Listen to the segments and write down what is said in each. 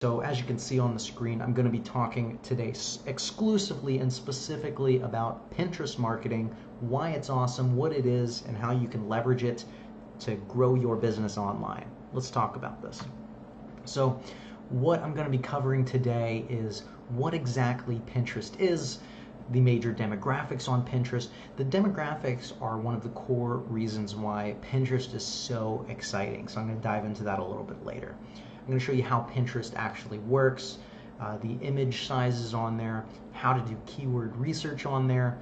So as you can see on the screen, I'm going to be talking today exclusively and specifically about Pinterest marketing, why it's awesome, what it is, and how you can leverage it to grow your business online. Let's talk about this. So what I'm going to be covering today is what exactly Pinterest is, the major demographics on Pinterest. The demographics are one of the core reasons why Pinterest is so exciting. So I'm going to dive into that a little bit later. I'm going to show you how Pinterest actually works, the image sizes on there, how to do keyword research on there.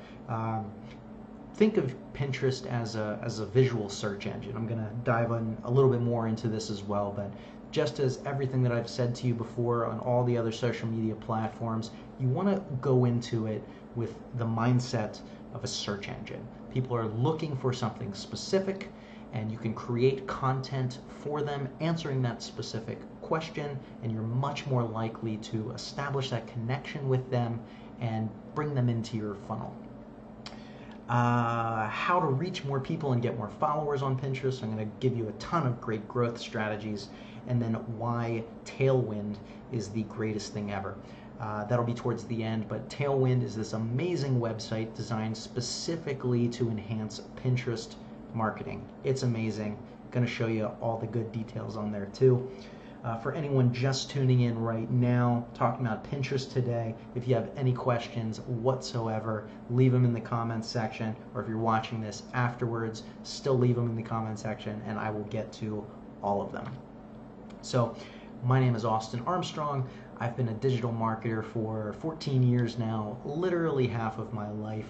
Think of Pinterest as a visual search engine. I'm going to dive in a little bit more into this as well, but just as everything that I've said to you before on all the other social media platforms, you want to go into it with the mindset of a search engine. People are looking for something specific, and you can create content for them answering that specific question, and you're much more likely to establish that connection with them and bring them into your funnel. How to reach more people and get more followers on Pinterest. I'm going to give you a ton of great growth strategies, and then why Tailwind is the greatest thing ever. That'll be towards the end, but Tailwind is this amazing website designed specifically to enhance Pinterest marketing. It's amazing. Going to show you all the good details on there too. For anyone just tuning in right now, talking about Pinterest today, if you have any questions whatsoever, leave them in the comments section, or if you're watching this afterwards, still leave them in the comment section and I will get to all of them. So my name is Austin Armstrong. I've been a digital marketer for 14 years now, literally half of my life.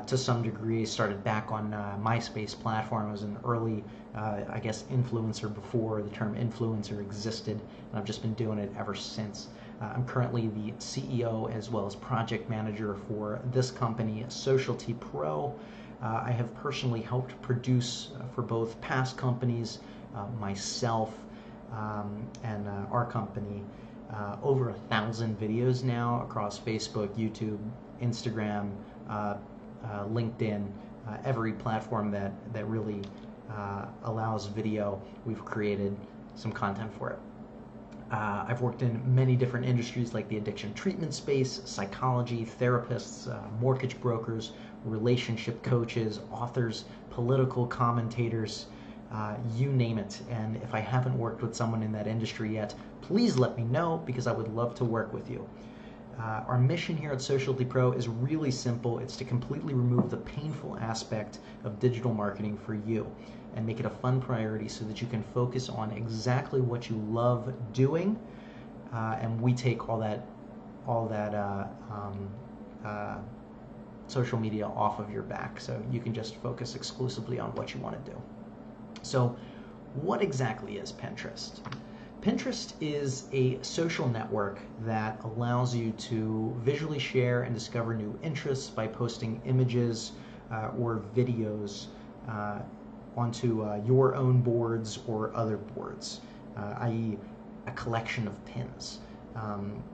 To some degree, started back on MySpace platform. I was an early, I guess, influencer before the term influencer existed, and I've just been doing it ever since. I'm currently the CEO as well as project manager for this company, SocialtyPro. I have personally helped produce for both past companies, myself, and our company, over 1,000 videos now across Facebook, YouTube, Instagram, LinkedIn, every platform that really allows video, we've created some content for it. I've worked in many different industries like the addiction treatment space, psychology, therapists, mortgage brokers, relationship coaches, authors, political commentators, you name it. And if I haven't worked with someone in that industry yet, please let me know because I would love to work with you. Our mission here at SocialtyPro is really simple. It's to completely remove the painful aspect of digital marketing for you and make it a fun priority so that you can focus on exactly what you love doing, and we take all that social media off of your back so you can just focus exclusively on what you want to do. So what exactly is Pinterest? Pinterest is a social network that allows you to visually share and discover new interests by posting images or videos onto your own boards or other boards, i.e. a collection of pins,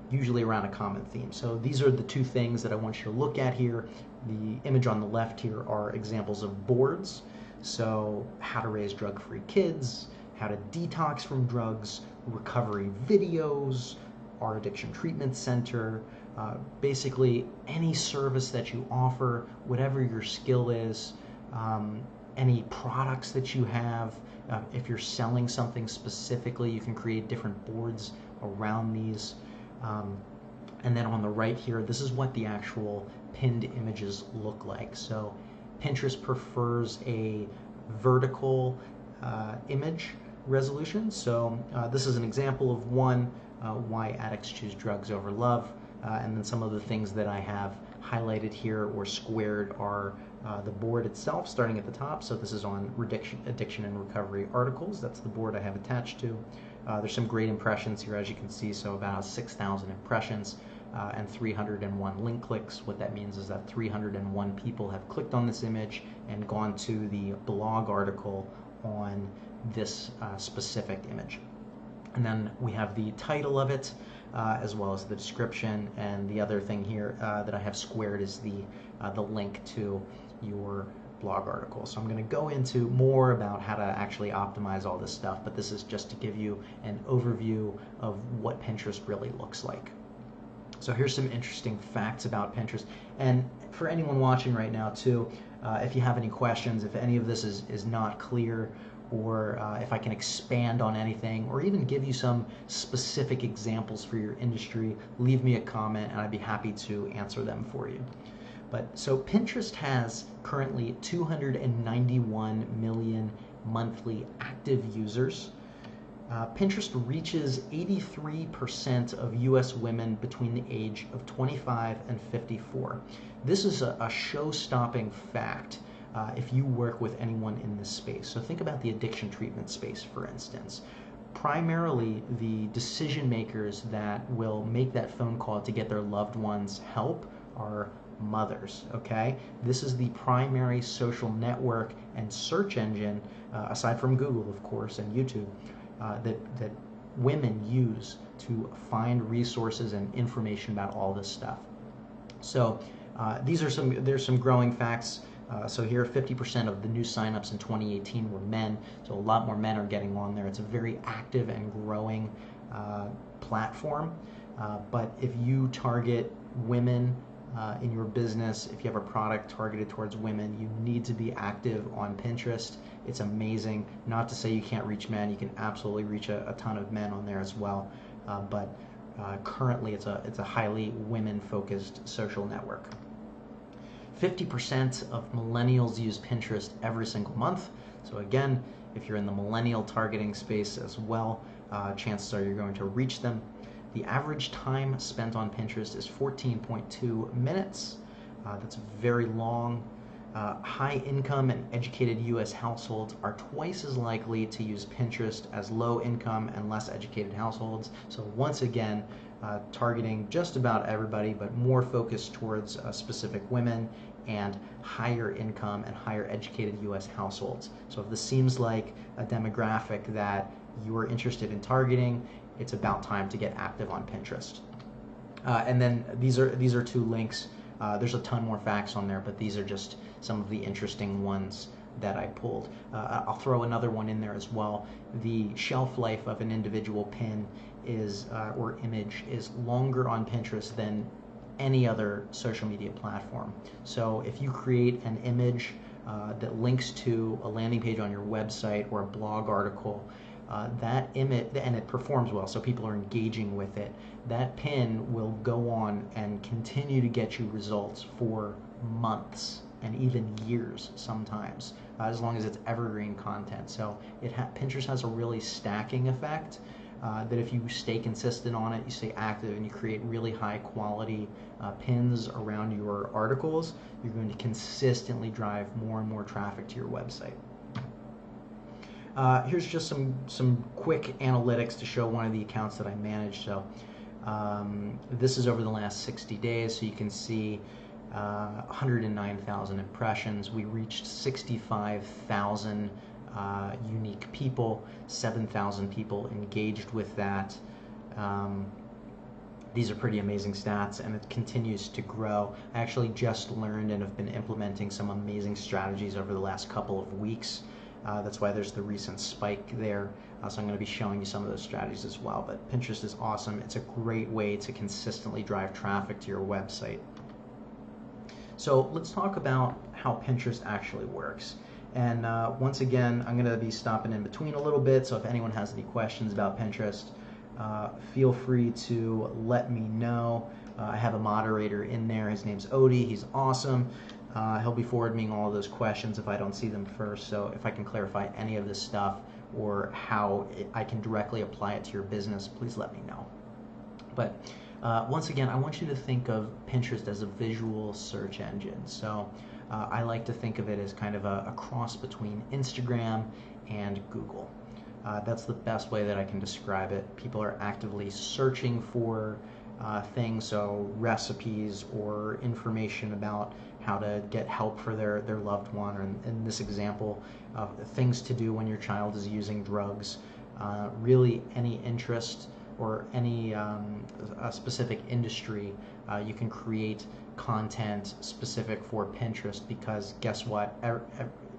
usually around a common theme. So these are the two things that I want you to look at here. The image on the left here are examples of boards. So how to raise drug-free kids, how to detox from drugs, recovery videos, our addiction treatment center, basically any service that you offer, whatever your skill is, any products that you have. If you're selling something specifically, you can create different boards around these. And then on the right here, this is what the actual pinned images look like. So Pinterest prefers a vertical image resolution. So this is an example of one, why addicts choose drugs over love. And then some of the things that I have highlighted here or squared are the board itself, starting at the top. So this is on addiction and recovery articles. That's the board I have attached to. There's some great impressions here, as you can see. So about 6,000 impressions and 301 link clicks. What that means is that 301 people have clicked on this image and gone to the blog article on this specific image. And then we have the title of it, as well as the description, and the other thing here that I have squared is the link to your blog article. So I'm going to go into more about how to actually optimize all this stuff, but this is just to give you an overview of what Pinterest really looks like. So here's some interesting facts about Pinterest. And for anyone watching right now too, if you have any questions, if any of this is not clear, or if I can expand on anything, or even give you some specific examples for your industry, leave me a comment and I'd be happy to answer them for you. But so Pinterest has currently 291 million monthly active users. Pinterest reaches 83% of US women between the age of 25 and 54. This is a show-stopping fact if you work with anyone in this space. So think about the addiction treatment space, for instance. Primarily, the decision makers that will make that phone call to get their loved ones help are mothers, okay? This is the primary social network and search engine, aside from Google, of course, and YouTube, that women use to find resources and information about all this stuff. So there's some growing facts. So here, 50% of the new signups in 2018 were men, so a lot more men are getting on there. It's a very active and growing platform, but if you target women in your business, if you have a product targeted towards women, you need to be active on Pinterest. It's amazing. Not to say you can't reach men, you can absolutely reach a ton of men on there as well, but currently it's a highly women-focused social network. 50% of millennials use Pinterest every single month. So again, if you're in the millennial targeting space as well, chances are you're going to reach them. The average time spent on Pinterest is 14.2 minutes. That's very long. High income and educated US households are twice as likely to use Pinterest as low income and less educated households. So once again, targeting just about everybody, but more focused towards specific women and higher income and higher educated US households. So if this seems like a demographic that you're interested in targeting, it's about time to get active on Pinterest. And then these are two links. There's a ton more facts on there, but these are just some of the interesting ones that I pulled. I'll throw another one in there as well. The shelf life of an individual pin is or image is longer on Pinterest than any other social media platform. So if you create an image that links to a landing page on your website or a blog article, that image, and it performs well, so people are engaging with it, that pin will go on and continue to get you results for months and even years sometimes, as long as it's evergreen content. So Pinterest has a really stacking effect that if you stay consistent on it, you stay active, and you create really high quality pins around your articles, you're going to consistently drive more and more traffic to your website. Here's just some quick analytics to show one of the accounts that I manage. So this is over the last 60 days, so you can see 109,000 impressions. We reached 65,000 unique people, 7,000 people engaged with that. These are pretty amazing stats, and it continues to grow. I actually just learned and have been implementing some amazing strategies over the last couple of weeks. That's why there's the recent spike there. So I'm going to be showing you some of those strategies as well. But Pinterest is awesome. It's a great way to consistently drive traffic to your website. So let's talk about how Pinterest actually works. And once again, I'm going to be stopping in between a little bit. So if anyone has any questions about Pinterest, feel free to let me know. I have a moderator in there. His name's Odie. He's awesome. He'll be forwarding me all of those questions if I don't see them first. So if I can clarify any of this stuff or how I can directly apply it to your business, please let me know. But once again, I want you to think of Pinterest as a visual search engine. So I like to think of it as kind of a cross between Instagram and Google. That's the best way that I can describe it. People are actively searching for things, so recipes or information about how to get help for their loved one, or in this example, things to do when your child is using drugs. Really any interest or any a specific industry, you can create content specific for Pinterest, because guess what?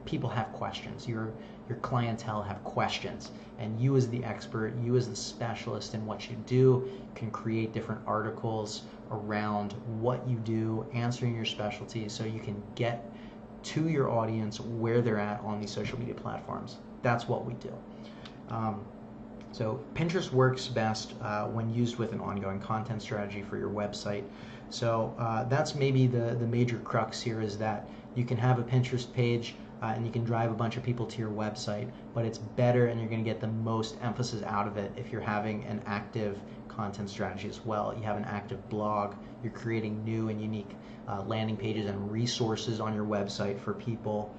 People have questions. Your clientele have questions, and you as the expert, you as the specialist in what you do, can create different articles around what you do, answering your specialty, so you can get to your audience where they're at on these social media platforms. That's what we do. So Pinterest works best when used with an ongoing content strategy for your website. So that's maybe the major crux here, is that you can have a Pinterest page and you can drive a bunch of people to your website, but it's better and you're going to get the most emphasis out of it if you're having an active content strategy as well. You have an active blog, you're creating new and unique landing pages and resources on your website for people.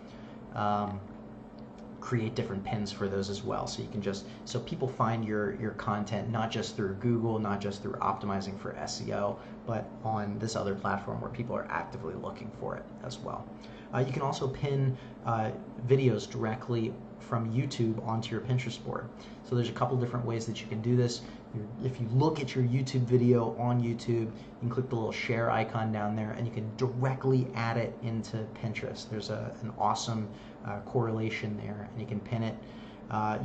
Create different pins for those as well, so you can so people find your content not just through Google, not just through optimizing for SEO, but on this other platform where people are actively looking for it as well. You can also pin videos directly from YouTube onto your Pinterest board. So there's a couple different ways that you can do this. If you look at your YouTube video on YouTube, you can click the little share icon down there and you can directly add it into Pinterest. There's an awesome correlation there, and you can pin it.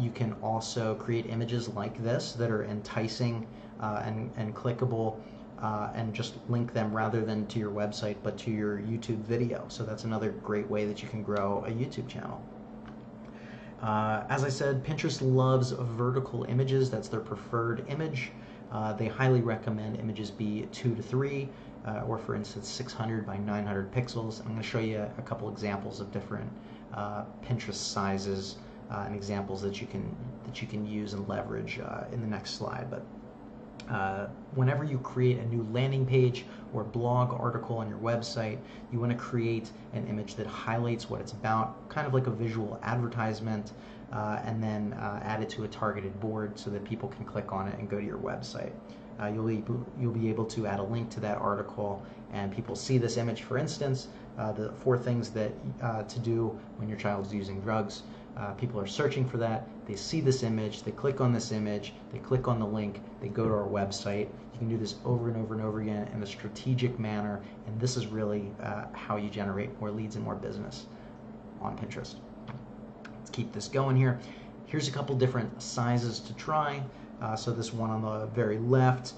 You can also create images like this that are enticing and clickable, and just link them rather than to your website but to your YouTube video. So that's another great way that you can grow a YouTube channel. As I said, Pinterest loves vertical images. That's their preferred image. They highly recommend images be 2 to 3, or for instance 600 by 900 pixels. I'm going to show you a couple examples of different Pinterest sizes and examples that you can use and leverage in the next slide. But whenever you create a new landing page or blog article on your website, you want to create an image that highlights what it's about, kind of like a visual advertisement, and then add it to a targeted board so that people can click on it and go to your website. You'll be able to add a link to that article, and people see this image. For instance, the 4 things that to do when your child is using drugs. People are searching for that. They see this image, they click on this image, they click on the link, they go to our website. You can do this over and over and over again in a strategic manner, and this is really how you generate more leads and more business on Pinterest. Let's keep this going here. Here's a couple different sizes to try. So this one on the very left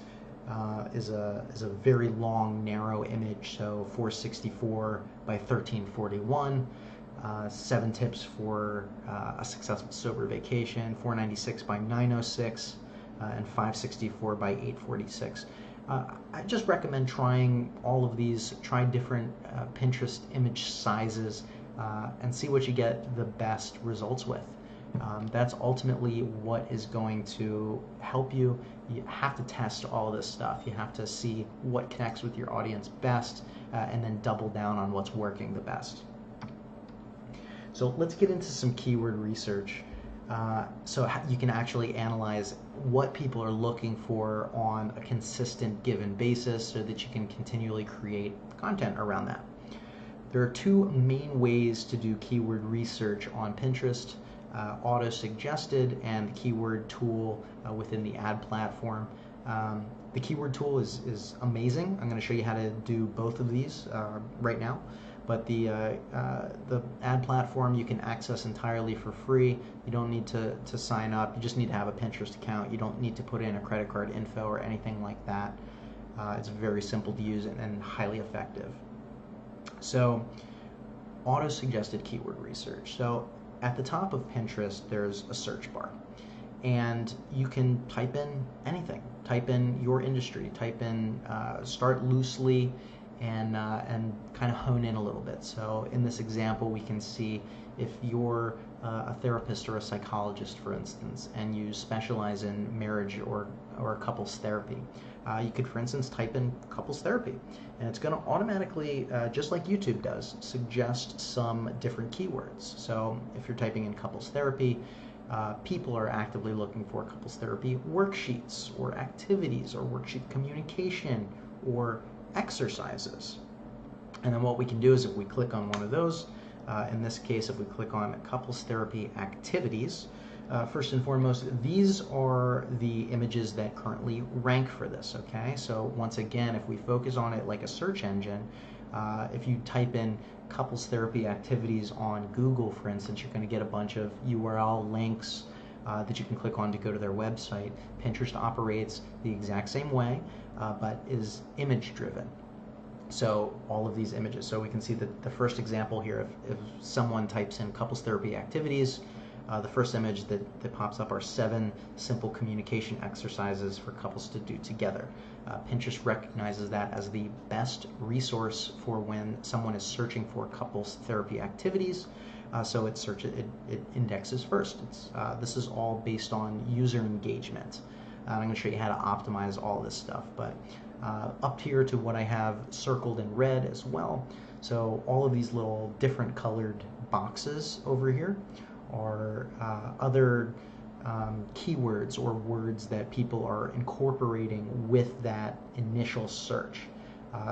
is a very long, narrow image, so 464 by 1341. 7 tips for a successful sober vacation, 496 by 906, and 564 by 846. I just recommend trying all of these, try different Pinterest image sizes, and see what you get the best results with. That's ultimately what is going to help you. You have to test all this stuff. You have to see what connects with your audience best, and then double down on what's working the best. So let's get into some keyword research. So you can actually analyze what people are looking for on a consistent given basis, so that you can continually create content around that. There are 2 main ways to do keyword research on Pinterest: auto-suggested and the keyword tool within the ad platform. The keyword tool is amazing. I'm going to show you how to do both of these right now. But the ad platform you can access entirely for free. You don't need to sign up. You just need to have a Pinterest account. You don't need to put in a credit card info or anything like that. It's very simple to use and highly effective. So auto-suggested keyword research. So at the top of Pinterest, there's a search bar, and you can type in anything. Type in your industry. Type in, start loosely, and kind of hone in a little bit. So in this example, we can see if you're a therapist or a psychologist, for instance, and you specialize in marriage or couples therapy, you could, for instance, type in couples therapy, and it's going to automatically, just like YouTube does, suggest some different keywords. So if you're typing in couples therapy, people are actively looking for couples therapy worksheets or activities or worksheet communication or exercises. And then what we can do is, if we click on one of those, in this case if we click on couples therapy activities, first and foremost, these are the images that currently rank for this, okay? So once again, if we focus on it like a search engine, if you type in couples therapy activities on Google, for instance, you're going to get a bunch of URL links that you can click on to go to their website. Pinterest operates the exact same way, but is image driven. So all of these images. So we can see that the first example here, if someone types in couples therapy activities, the first image that pops up are 7 simple communication exercises for couples to do together. Pinterest recognizes that as the best resource for when someone is searching for couples therapy activities. So it indexes first. This is all based on user engagement. I'm going to show you how to optimize all this stuff, but up here to what I have circled in red as well. So all of these little different colored boxes over here are other keywords or words that people are incorporating with that initial search.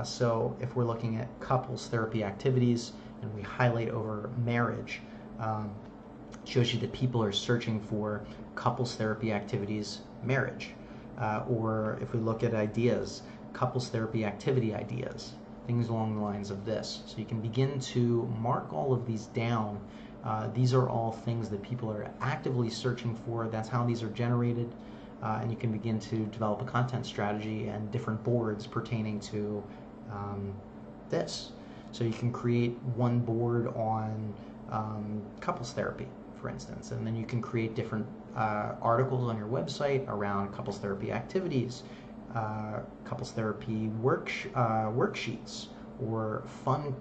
So if we're looking at couples therapy activities and we highlight over marriage, it shows you that people are searching for couples therapy activities, marriage. Or if we look at ideas, couples therapy activity ideas, things along the lines of this. So you can begin to mark all of these down. These are all things that people are actively searching for. That's how these are generated. And you can begin to develop a content strategy and different boards pertaining to this. So you can create one board on couples therapy, for instance, and then you can create different articles on your website around couples therapy activities, couples therapy worksheets, or fun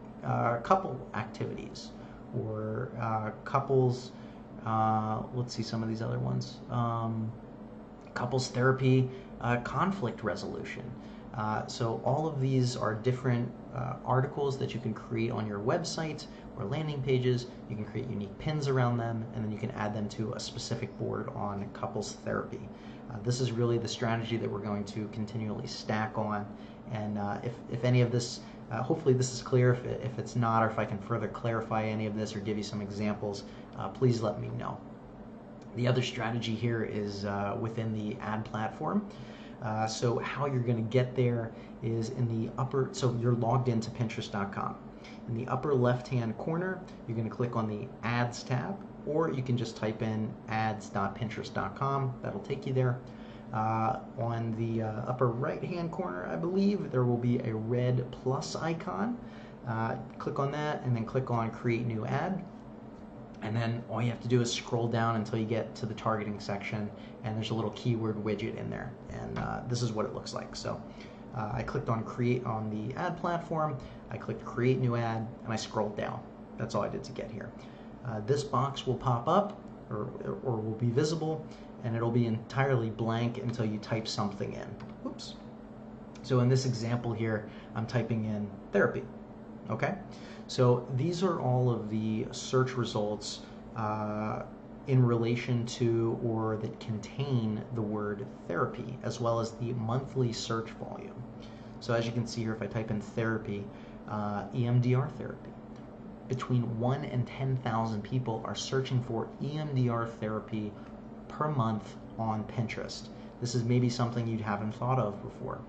couple activities, or couples, let's see some of these other ones, couples therapy conflict resolution. So all of these are different articles that you can create on your website or landing pages. You can create unique pins around them, and then you can add them to a specific board on couples therapy. This is really the strategy that we're going to continually stack on, and if any of this, hopefully this is clear. If it's not, or if I can further clarify any of this or give you some examples, please let me know. The other strategy here is within the ad platform. So how you're going to get there is in the upper, so you're logged into Pinterest.com. In the upper left-hand corner, you're going to click on the Ads tab, or you can just type in ads.pinterest.com. That'll take you there. On the upper right-hand corner, I believe, there will be a red plus icon. Click on that, and then click on Create New Ad. And then all you have to do is scroll down until you get to the targeting section, and there's a little keyword widget in there, and this is what it looks like. So I clicked on Create on the ad platform, I clicked Create New Ad, and I scrolled down. That's all I did to get here. This box will pop up, or will be visible, and it'll be entirely blank until you type something in. Oops. So in this example here, I'm typing in therapy. Okay? So these are all of the search results in relation to or that contain the word therapy, as well as the monthly search volume. So as you can see here, if I type in therapy, EMDR therapy, between 1 and 10,000 people are searching for EMDR therapy per month on Pinterest. This is maybe something you haven't thought of before.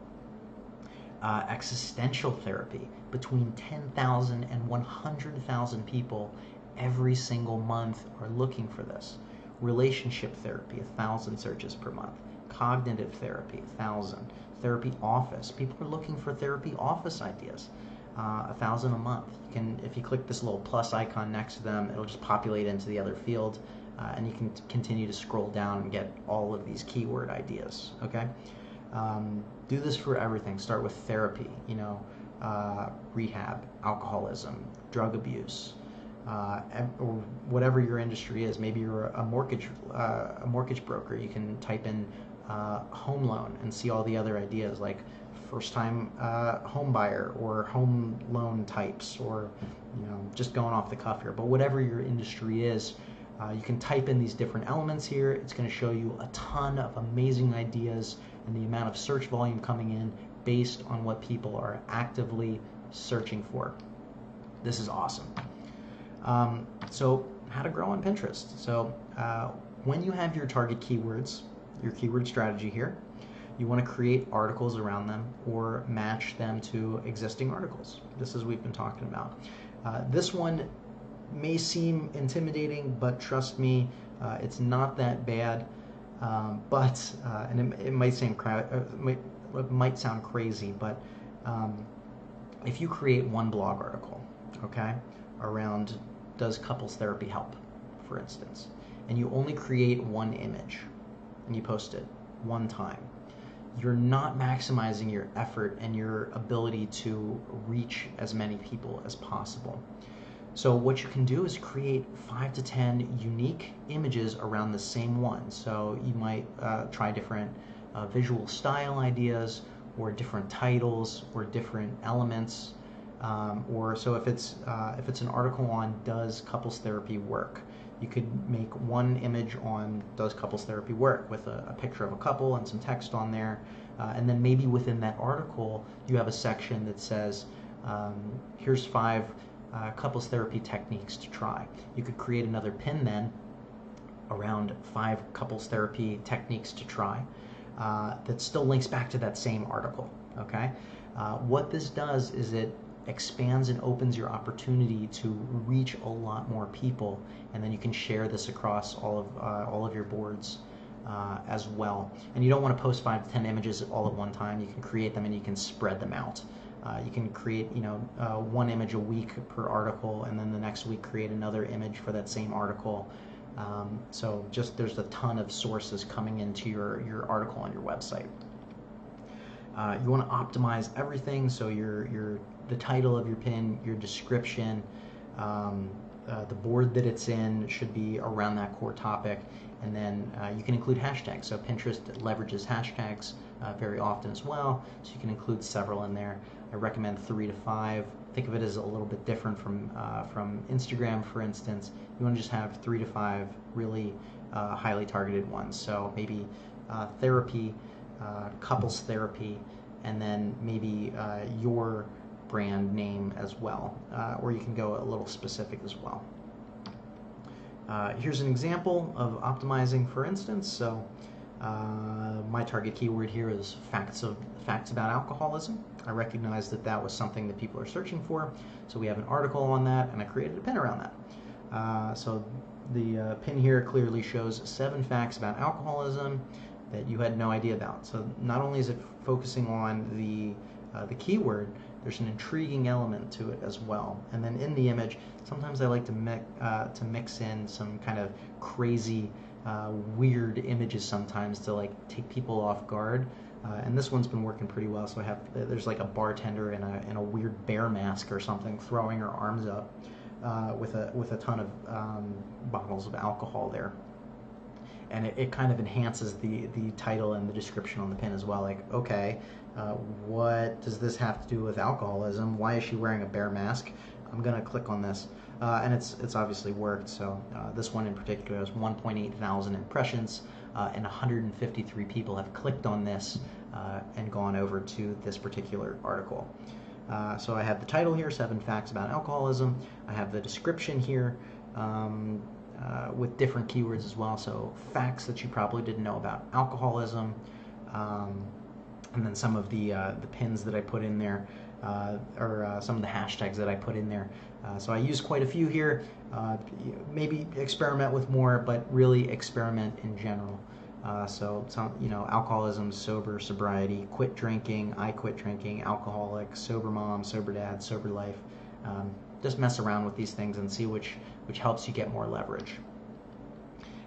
Existential therapy, between 10,000 and 100,000 people every single month are looking for this. Relationship therapy, 1,000 searches per month. Cognitive therapy, 1,000. Therapy office, people are looking for therapy office ideas, 1,000 a month. You can, if you click this little plus icon next to them, it'll just populate into the other field, and you can continue to scroll down and get all of these keyword ideas. Okay. Do this for everything. Start with therapy, rehab, alcoholism, drug abuse, or whatever your industry is. Maybe you're a mortgage broker. You can type in home loan and see all the other ideas like first-time home buyer or home loan types, or just going off the cuff here. But whatever your industry is, you can type in these different elements here. It's going to show you a ton of amazing ideas and the amount of search volume coming in based on what people are actively searching for. This is awesome. So how to grow on Pinterest. So when you have your target keywords, your keyword strategy here, you want to create articles around them or match them to existing articles. This is what we've been talking about. This one may seem intimidating, but trust me, it's not that bad. And it might sound crazy, but if you create one blog article, okay, around does couples therapy help, for instance, and you only create one image and you post it one time, you're not maximizing your effort and your ability to reach as many people as possible. So what you can do is create 5 to 10 unique images around the same one. So you might try different visual style ideas, or different titles, or different elements. Or so if it's an article on does couples therapy work, you could make one image on does couples therapy work with a picture of a couple and some text on there, and then maybe within that article you have a section that says here's 5 couples therapy techniques to try. You could create another pin then around 5 couples therapy techniques to try that still links back to that same article. Okay, what this does is it expands and opens your opportunity to reach a lot more people, and then you can share this across all of your boards as well. And you don't want to post 5 to 10 images all at one time. You can create them and you can spread them out. You can create one image a week per article, and then the next week create another image for that same article. So just there's a ton of sources coming into your article on your website. You want to optimize everything, so the title of your pin, your description, the board that it's in should be around that core topic, and then you can include hashtags. So Pinterest leverages hashtags very often as well, so you can include several in there. I recommend 3 to 5. Think of it as a little bit different from Instagram, for instance. You want to just have 3 to 5 really highly targeted ones. So maybe therapy, couples therapy, and then maybe your brand name as well, or you can go a little specific as well. Here's an example of optimizing, for instance. So my target keyword here is facts about alcoholism. I recognized that was something that people are searching for, so we have an article on that, and I created a pin around that. So the pin here clearly shows 7 facts about alcoholism that you had no idea about. So not only is it focusing on the keyword, there's an intriguing element to it as well. And then in the image, sometimes I like to mix in some kind of crazy, weird images sometimes to like take people off guard. And this one's been working pretty well. So there's like a bartender in a weird bear mask or something, throwing her arms up with a ton of bottles of alcohol there. And it kind of enhances the title and the description on the pin as well. Like, okay, what does this have to do with alcoholism? Why is she wearing a bear mask? I'm gonna click on this, and it's obviously worked. So this one in particular has 1.8 thousand impressions, and 153 people have clicked on this and gone over to this particular article. So I have the title here, 7 facts about alcoholism. I have the description here. With different keywords as well, so facts that you probably didn't know about alcoholism, and then some of the pins that I put in there, or some of the hashtags that I put in there. So I use quite a few here. Maybe experiment with more, but really experiment in general. So some, alcoholism, sober, sobriety, quit drinking, I quit drinking, alcoholic, sober mom, sober dad, sober life. Just mess around with these things and see which helps you get more leverage.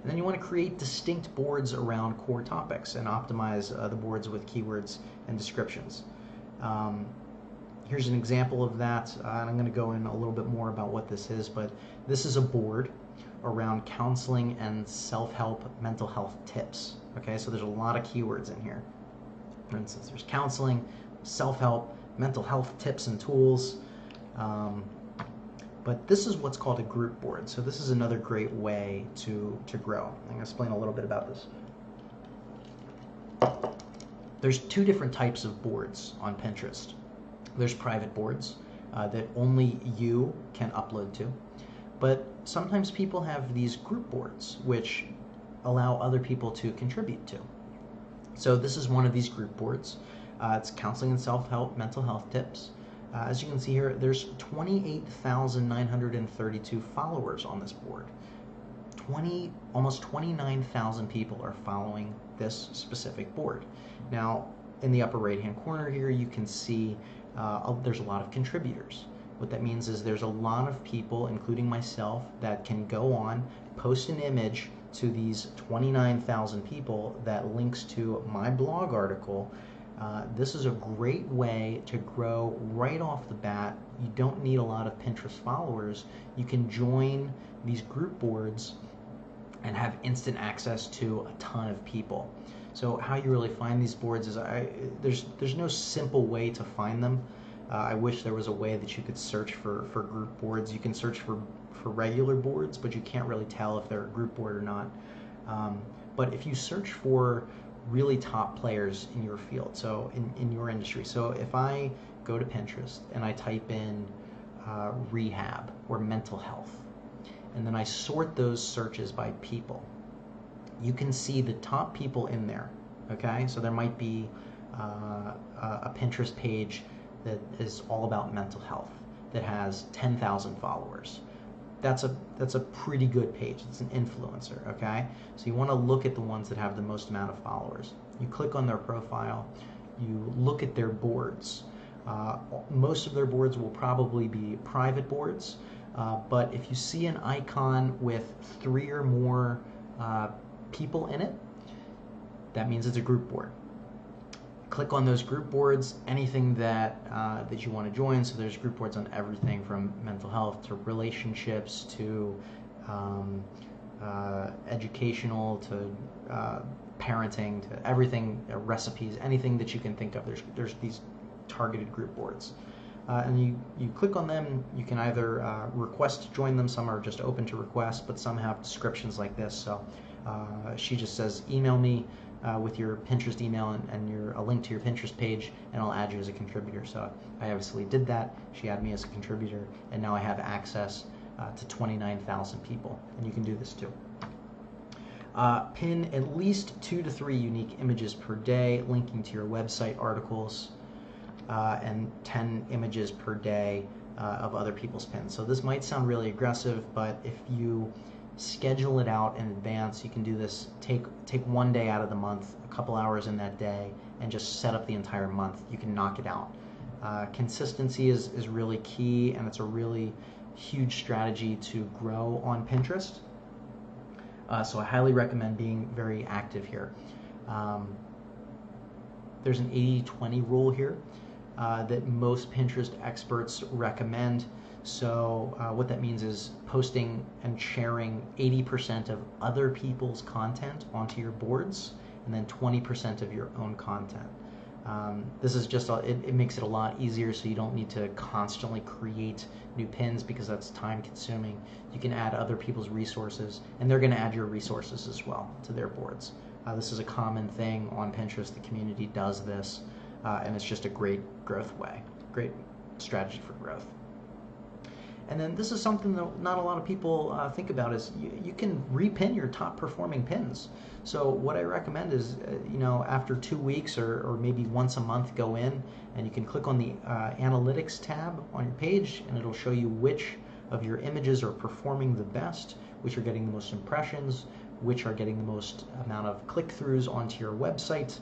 And then you want to create distinct boards around core topics and optimize the boards with keywords and descriptions. Here's an example of that, and I'm going to go in a little bit more about what this is, but this is a board around counseling and self-help mental health tips. Okay, so there's a lot of keywords in here. For instance, there's counseling, self-help, mental health tips and tools. But this is what's called a group board. So this is another great way to grow. I'm going to explain a little bit about this. There's 2 different types of boards on Pinterest. There's private boards that only you can upload to. But sometimes people have these group boards, which allow other people to contribute to. So this is one of these group boards. It's counseling and self-help, mental health tips. As you can see here, there's 28,932 followers on this board. Almost 29,000 people are following this specific board. Now, in the upper right-hand corner here, you can see there's a lot of contributors. What that means is there's a lot of people, including myself, that can go on, post an image to these 29,000 people that links to my blog article. This is a great way to grow right off the bat. You don't need a lot of Pinterest followers. You can join these group boards and have instant access to a ton of people. So how you really find these boards is there's no simple way to find them. I wish there was a way that you could search for group boards. You can search for regular boards, but you can't really tell if they're a group board or not. But if you search for really top players in your field, so in your industry, so if I go to Pinterest and I type in rehab or mental health, and then I sort those searches by people, you can see the top people in there. Okay, so there might be a Pinterest page that is all about mental health that has 10,000 followers. That's a pretty good page. It's an influencer. Okay, so you want to look at the ones that have the most amount of followers. You click on their profile, you look at their boards. Most of their boards will probably be private boards, but if you see an icon with 3 or more people in it, that means it's a group board. Click on those group boards, anything that you want to join. So there's group boards on everything from mental health to relationships to educational to parenting to everything, recipes, anything that you can think of. There's these targeted group boards. And you click on them. You can either request to join them. Some are just open to request, but some have descriptions like this. So she just says, email me with your Pinterest email and a link to your Pinterest page, and I'll add you as a contributor. So I obviously did that. She added me as a contributor, and now I have access to 29,000 people, and you can do this too. Pin at least 2 to 3 unique images per day, linking to your website articles, and 10 images per day of other people's pins. So this might sound really aggressive, but if you schedule it out in advance, you can do this. Take one day out of the month, a couple hours in that day, and just set up the entire month. You can knock it out. Consistency is really key, and it's a really huge strategy to grow on Pinterest. So I highly recommend being very active here. There's an 80-20 rule here that most Pinterest experts recommend. So what that means is posting and sharing 80% of other people's content onto your boards, and then 20% of your own content. This is just, it makes it a lot easier, so you don't need to constantly create new pins because that's time consuming. You can add other people's resources, and they're going to add your resources as well to their boards. This is a common thing on Pinterest. The community does this, and it's just a great growth way, great strategy for growth. And then this is something that not a lot of people think about, is you can repin your top performing pins. So what I recommend is, after 2 weeks or maybe once a month, go in and you can click on the analytics tab on your page, and it'll show you which of your images are performing the best, which are getting the most impressions, which are getting the most amount of click-throughs onto your website.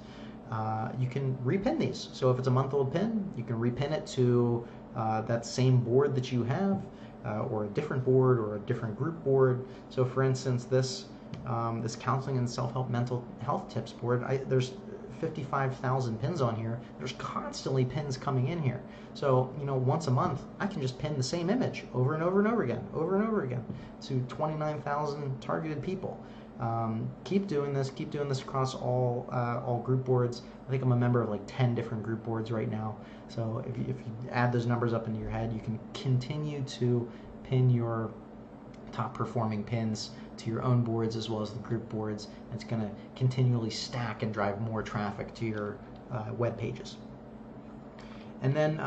You can repin these. So if it's a month-old pin, you can repin it to that same board that you have, or a different board or a different group board. So for instance, this counseling and self-help mental health tips board, there's 55,000 pins on here. There's constantly pins coming in here. So once a month, I can just pin the same image over and over and over again to 29,000 targeted people. Keep doing this across all group boards. I think I'm a member of like 10 different group boards right now. So if you add those numbers up into your head, you can continue to pin your top performing pins to your own boards as well as the group boards. And it's going to continually stack and drive more traffic to your web pages. And then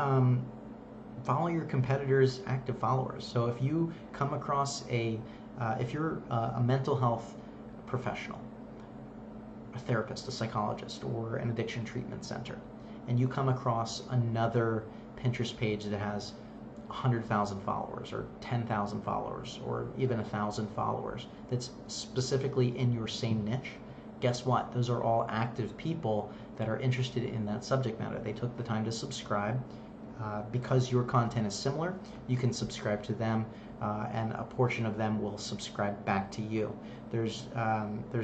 follow your competitors' active followers. So if you come across if you're a mental health professional a therapist, a psychologist, or an addiction treatment center, and you come across another Pinterest page that has 100,000 followers or 10,000 followers or even 1,000 followers that's specifically in your same niche, guess what? Those are all active people that are interested in that subject matter. They took the time to subscribe. Because your content is similar, you can subscribe to them, and a portion of them will subscribe back to you. There's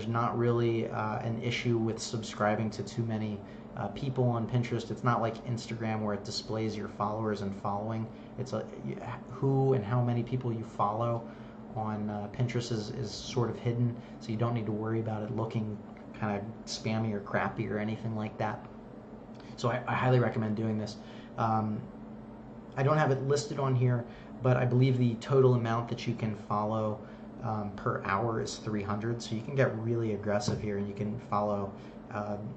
not really an issue with subscribing to too many people on Pinterest. It's not like Instagram where it displays your followers and following. It's who and how many people you follow on Pinterest is sort of hidden, so you don't need to worry about it looking kind of spammy or crappy or anything like that. So I highly recommend doing this. I don't have it listed on here, but I believe the total amount that you can follow per hour is 300, so you can get really aggressive here and you can follow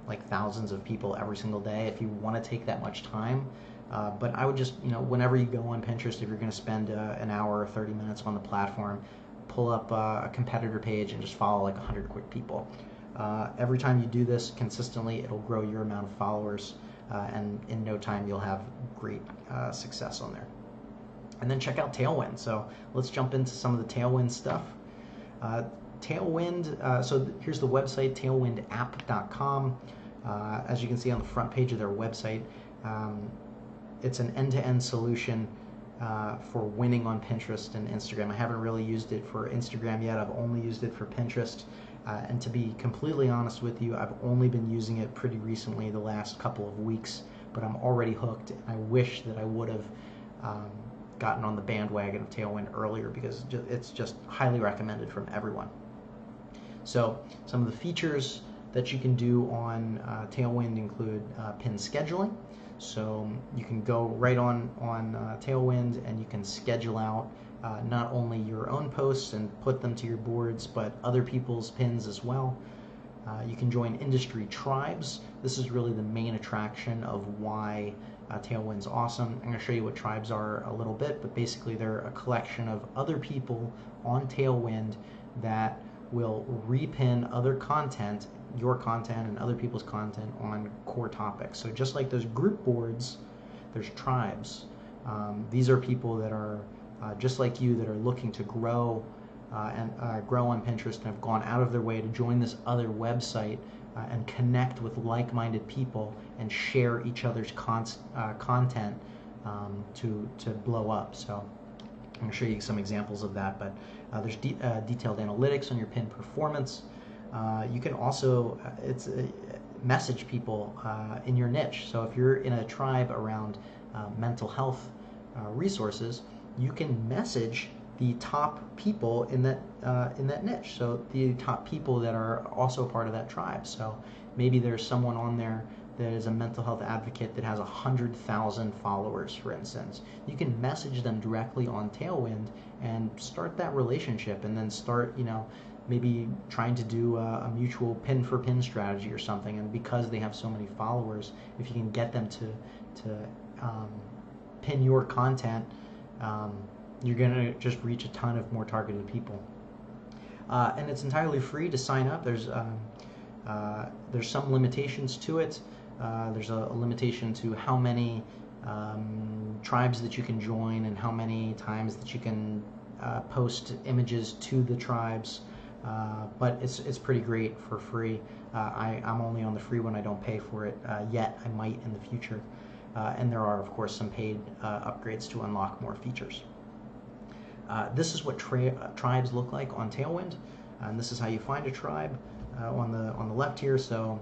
like thousands of people every single day if you want to take that much time. But I would just, whenever you go on Pinterest, if you're going to spend an hour or 30 minutes on the platform, pull up a competitor page and just follow like 100 quick people. Every time you do this consistently, it'll grow your amount of followers, and in no time you'll have great success on there. And then check out Tailwind. So let's jump into some of the Tailwind stuff. Tailwind, so here's the website, tailwindapp.com. As you can see on the front page of their website, it's an end-to-end solution for winning on Pinterest and Instagram. I haven't really used it for Instagram yet. I've only used it for Pinterest. And to be completely honest with you, I've only been using it pretty recently, the last couple of weeks, but I'm already hooked. And I wish that I would have gotten on the bandwagon of Tailwind earlier, because it's just highly recommended from everyone. So some of the features that you can do on Tailwind include pin scheduling. So you can go right on Tailwind and you can schedule out not only your own posts and put them to your boards, but other people's pins as well. You can join industry tribes. This is really the main attraction of why Tailwind's awesome. I'm going to show you what tribes are a little bit, but basically they're a collection of other people on Tailwind that will repin other content, your content and other people's content on core topics. So just like those group boards, there's tribes. These are people that are just like you, that are looking to grow and grow on Pinterest and have gone out of their way to join this other website and connect with like-minded people and share each other's content to blow up. So I'm going to show you some examples of that, but there's detailed analytics on your pin performance. You can also message people in your niche. So if you're in a tribe around mental health resources, you can message the top people in that niche. So the top people that are also part of that tribe. So maybe there's someone on there that is a mental health advocate that has 100,000 followers, for instance. You can message them directly on Tailwind and start that relationship, and then start, maybe trying to do a mutual pin for pin strategy or something. And because they have so many followers, if you can get them to pin your content, you're going to just reach a ton of more targeted people. And it's entirely free to sign up. There's some limitations to it. There's a limitation to how many tribes that you can join and how many times that you can post images to the tribes. But it's pretty great for free. I'm only on the free one. I don't pay for it yet. I might in the future. And there are, of course, some paid upgrades to unlock more features. This is what tribes look like on Tailwind, and this is how you find a tribe on the left here. So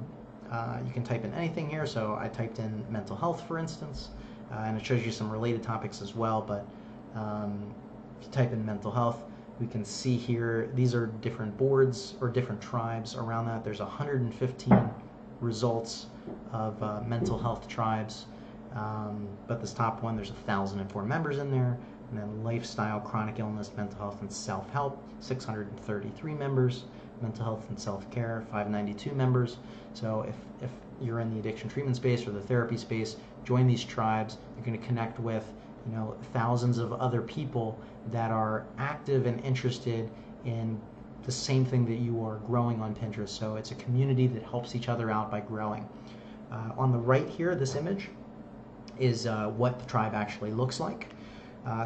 you can type in anything here. So I typed in mental health, for instance, and it shows you some related topics as well. But if you type in mental health, we can see here these are different boards or different tribes around that. There's 115 results of mental health tribes. But this top one, there's 1,004 members in there. And then lifestyle, chronic illness, mental health, and self-help, 633 members. Mental health and self-care, 592 members. So if you're in the addiction treatment space or the therapy space, join these tribes. You're going to connect with thousands of other people that are active and interested in the same thing that you are growing on Pinterest. So it's a community that helps each other out by growing. On the right here, this image is what the tribe actually looks like.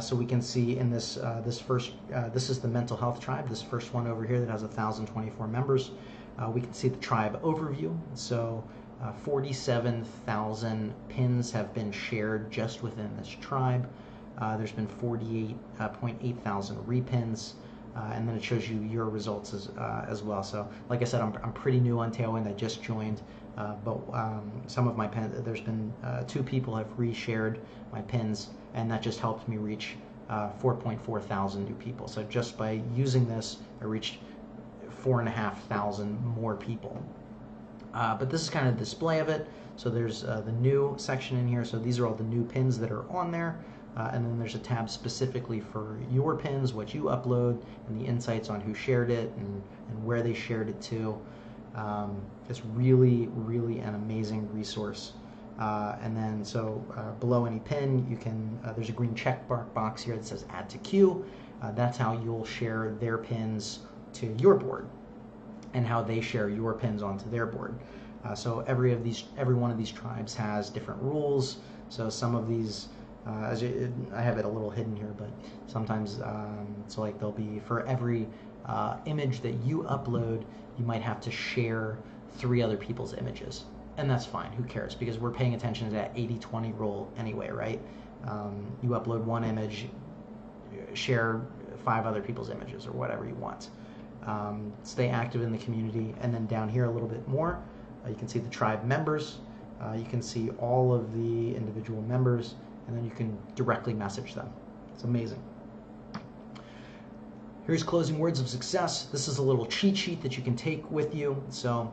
So we can see in this this is the mental health tribe, this first one over here that has 1,024 members. We can see the tribe overview. So 47,000 pins have been shared just within this tribe. There's been 48.8 thousand repins, and then it shows you your results as well. So like I said, I'm pretty new on Tailwind. I just joined, but some of my pins, there's been 2 people have reshared my pins, and that just helped me reach 4.4 thousand new people. So just by using this, I reached 4,500 more people. But this is kind of the display of it. So there's the new section in here. So these are all the new pins that are on there. And then there's a tab specifically for your pins, what you upload, and the insights on who shared it and where they shared it to. It's really, really an amazing resource. And then so below any pin, you can, there's a green check box here that says add to queue. That's how you'll share their pins to your board, and how they share your pins onto their board. So every one of these tribes has different rules. So some of these, I have it a little hidden here, but sometimes, so like there'll be, for every image that you upload, you might have to share 3 other people's images. And that's fine, who cares? Because we're paying attention to that 80-20 rule anyway, right? You upload 1 image, share 5 other people's images or whatever you want. Stay active in the community. And then down here a little bit more, you can see the tribe members. You can see all of the individual members, and then you can directly message them. It's amazing. Here's closing words of success. This is a little cheat sheet that you can take with you. So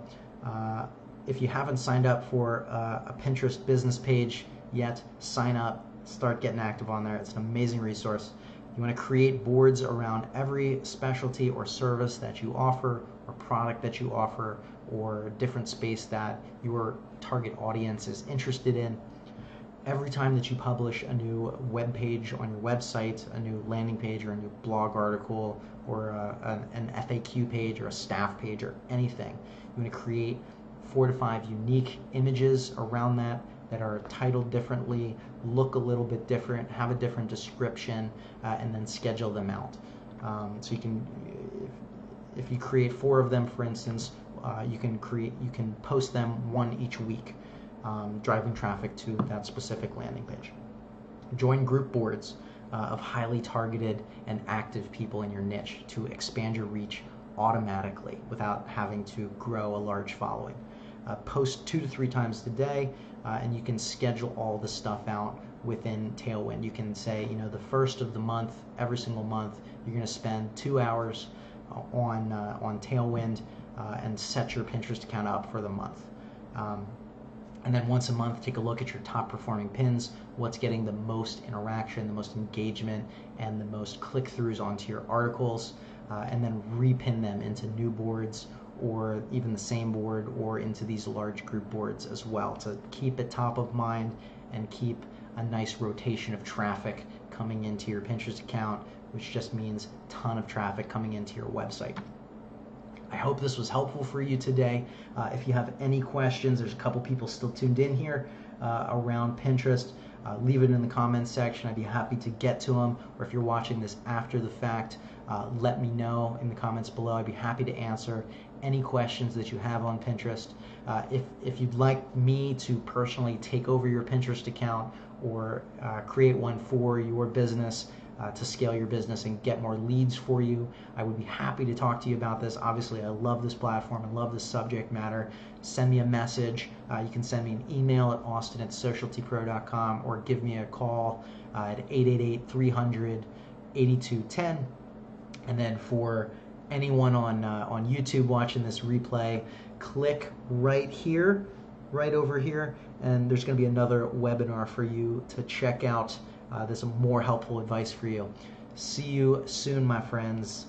if you haven't signed up for a Pinterest business page yet, sign up, start getting active on there. It's an amazing resource. You want to create boards around every specialty or service that you offer, or product that you offer, or different space that your target audience is interested in. Every time that you publish a new web page on your website, a new landing page, or a new blog article, or an FAQ page, or a staff page, or anything, you want to create 4 to 5 unique images around that are titled differently, look a little bit different, have a different description, and then schedule them out. So you can, if you create 4 of them, for instance, you can post them 1 each week, driving traffic to that specific landing page. Join group boards of highly targeted and active people in your niche to expand your reach automatically without having to grow a large following. Post 2 to 3 times a day, and you can schedule all the stuff out within Tailwind. You can say, the first of the month, every single month, you're going to spend 2 hours on Tailwind and set your Pinterest account up for the month. And then once a month, take a look at your top performing pins, what's getting the most interaction, the most engagement, and the most click-throughs onto your articles, and then repin them into new boards, or even the same board, or into these large group boards as well, to keep it top of mind and keep a nice rotation of traffic coming into your Pinterest account, which just means a ton of traffic coming into your website. I hope this was helpful for you today. If you have any questions, there's a couple people still tuned in here around Pinterest. Leave it in the comments section. I'd be happy to get to them. Or if you're watching this after the fact, let me know in the comments below. I'd be happy to answer any questions that you have on Pinterest. If you'd like me to personally take over your Pinterest account, or create one for your business, to scale your business and get more leads for you, I would be happy to talk to you about this. Obviously, I love this platform. I love this subject matter. Send me a message. You can send me an email at austin@socialtypro.com, or give me a call at 888-300-8210. And then for anyone on YouTube watching this replay, click right here, right over here, and there's going to be another webinar for you to check out. There's some more helpful advice for you. See you soon, my friends.